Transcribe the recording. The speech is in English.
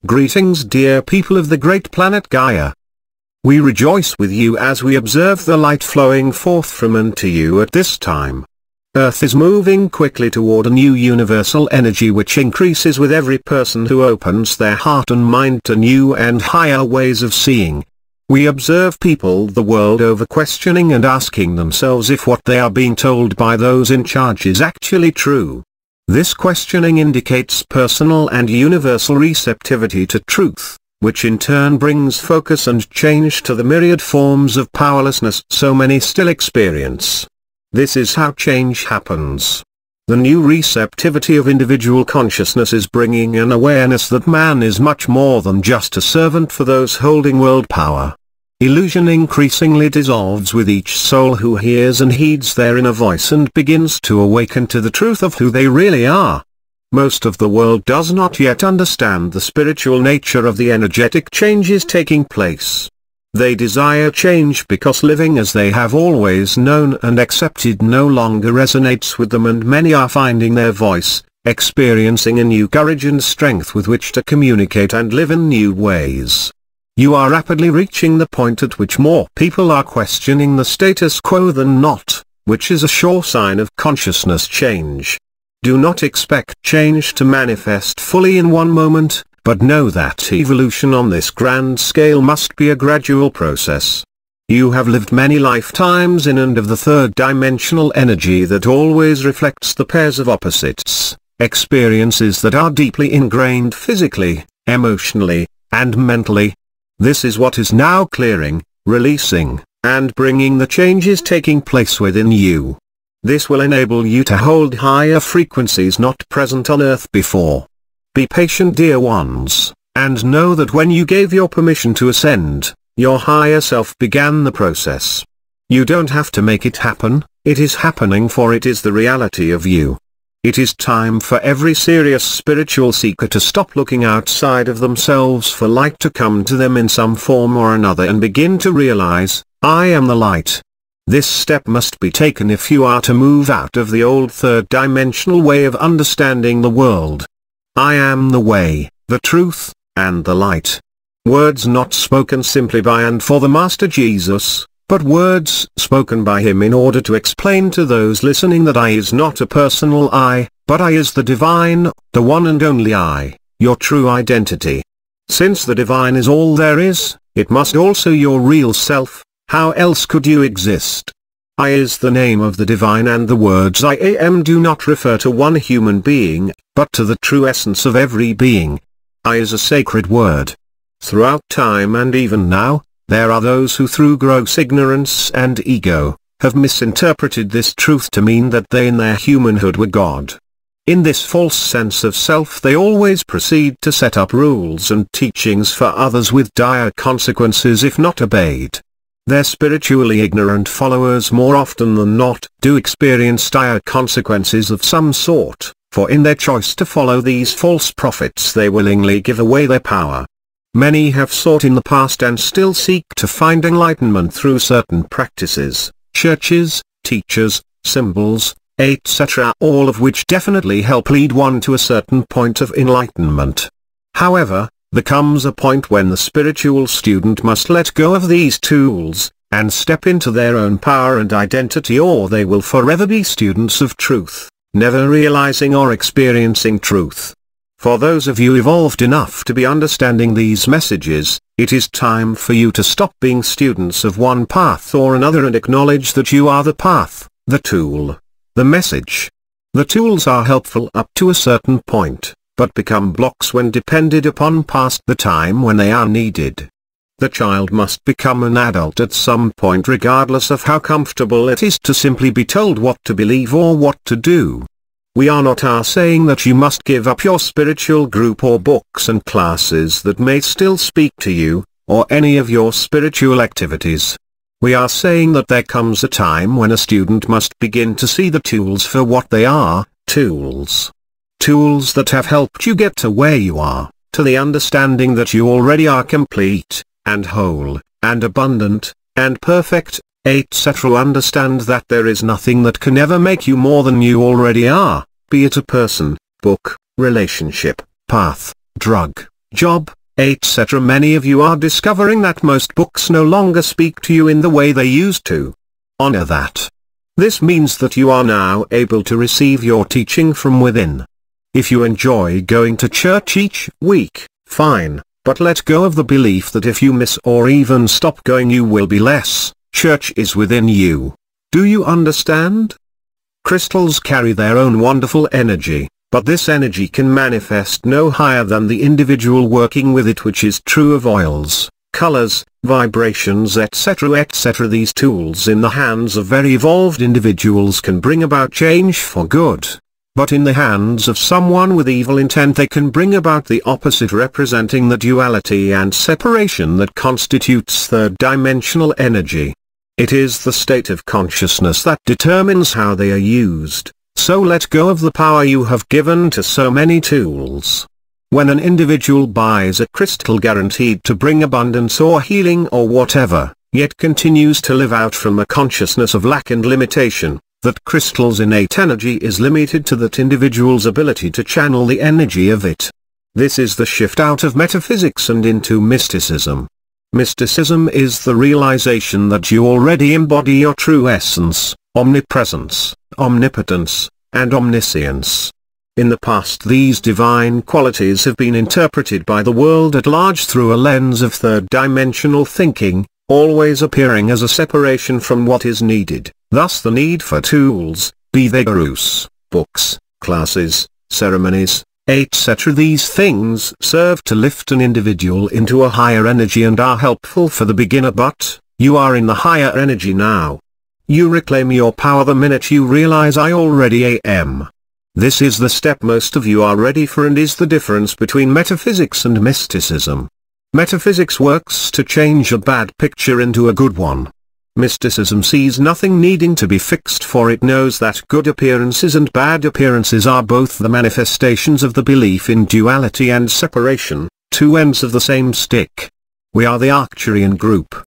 Greetings, dear people of the great planet Gaia. We rejoice with you as we observe the light flowing forth from and to you at this time. Earth is moving quickly toward a new universal energy which increases with every person who opens their heart and mind to new and higher ways of seeing. We observe people the world over questioning and asking themselves if what they are being told by those in charge is actually true. This questioning indicates personal and universal receptivity to truth, which in turn brings focus and change to the myriad forms of powerlessness so many still experience. This is how change happens. The new receptivity of individual consciousness is bringing an awareness that man is much more than just a servant for those holding world power. Illusion increasingly dissolves with each soul who hears and heeds their inner voice and begins to awaken to the truth of who they really are. Most of the world does not yet understand the spiritual nature of the energetic changes taking place. They desire change because living as they have always known and accepted no longer resonates with them, and many are finding their voice, experiencing a new courage and strength with which to communicate and live in new ways. You are rapidly reaching the point at which more people are questioning the status quo than not, which is a sure sign of consciousness change. Do not expect change to manifest fully in one moment, but know that evolution on this grand scale must be a gradual process. You have lived many lifetimes in and of the third-dimensional energy that always reflects the pairs of opposites, experiences that are deeply ingrained physically, emotionally, and mentally. This is what is now clearing, releasing, and bringing the changes taking place within you. This will enable you to hold higher frequencies not present on Earth before. Be patient, dear ones, and know that when you gave your permission to ascend, your higher self began the process. You don't have to make it happen, it is happening, for it is the reality of you. It is time for every serious spiritual seeker to stop looking outside of themselves for light to come to them in some form or another and begin to realize, I am the light. This step must be taken if you are to move out of the old third-dimensional way of understanding the world. I am the way, the truth, and the light. Words not spoken simply by and for the Master Jesus, but words spoken by him in order to explain to those listening that I is not a personal I, but I is the divine, the one and only I, your true identity. Since the divine is all there is, it must also your real self, how else could you exist? I is the name of the divine, and the words I am do not refer to one human being, but to the true essence of every being. I is a sacred word. Throughout time and even now, there are those who through gross ignorance and ego, have misinterpreted this truth to mean that they in their humanhood were God. In this false sense of self they always proceed to set up rules and teachings for others with dire consequences if not obeyed. Their spiritually ignorant followers more often than not do experience dire consequences of some sort, for in their choice to follow these false prophets they willingly give away their power. Many have sought in the past and still seek to find enlightenment through certain practices, churches, teachers, symbols, etc., all of which definitely help lead one to a certain point of enlightenment. However, there comes a point when the spiritual student must let go of these tools, and step into their own power and identity, or they will forever be students of truth, never realizing or experiencing truth. For those of you evolved enough to be understanding these messages, it is time for you to stop being students of one path or another and acknowledge that you are the path, the tool, the message. The tools are helpful up to a certain point, but become blocks when depended upon past the time when they are needed. The child must become an adult at some point regardless of how comfortable it is to simply be told what to believe or what to do. We are not saying that you must give up your spiritual group or books and classes that may still speak to you, or any of your spiritual activities. We are saying that there comes a time when a student must begin to see the tools for what they are, tools. Tools that have helped you get to where you are, to the understanding that you already are complete, and whole, and abundant, and perfect, etc. Understand that there is nothing that can ever make you more than you already are, be it a person, book, relationship, path, drug, job, etc. Many of you are discovering that most books no longer speak to you in the way they used to. Honor that. This means that you are now able to receive your teaching from within. If you enjoy going to church each week, fine, but let go of the belief that if you miss or even stop going you will be less. Church is within you. Do you understand? Crystals carry their own wonderful energy, but this energy can manifest no higher than the individual working with it, which is true of oils, colors, vibrations, etc. etc. These tools in the hands of very evolved individuals can bring about change for good. But in the hands of someone with evil intent they can bring about the opposite, representing the duality and separation that constitutes third-dimensional energy. It is the state of consciousness that determines how they are used, so let go of the power you have given to so many tools. When an individual buys a crystal guaranteed to bring abundance or healing or whatever, yet continues to live out from a consciousness of lack and limitation, that crystal's innate energy is limited to that individual's ability to channel the energy of it. This is the shift out of metaphysics and into mysticism. Mysticism is the realization that you already embody your true essence, omnipresence, omnipotence, and omniscience. In the past these divine qualities have been interpreted by the world at large through a lens of third-dimensional thinking, always appearing as a separation from what is needed. Thus the need for tools, be they gurus, books, classes, ceremonies, etc. These things serve to lift an individual into a higher energy and are helpful for the beginner, but you are in the higher energy now. You reclaim your power the minute you realize I already am. This is the step most of you are ready for and is the difference between metaphysics and mysticism. Metaphysics works to change a bad picture into a good one. Mysticism sees nothing needing to be fixed, for it knows that good appearances and bad appearances are both the manifestations of the belief in duality and separation, two ends of the same stick. We are the Aucturian group.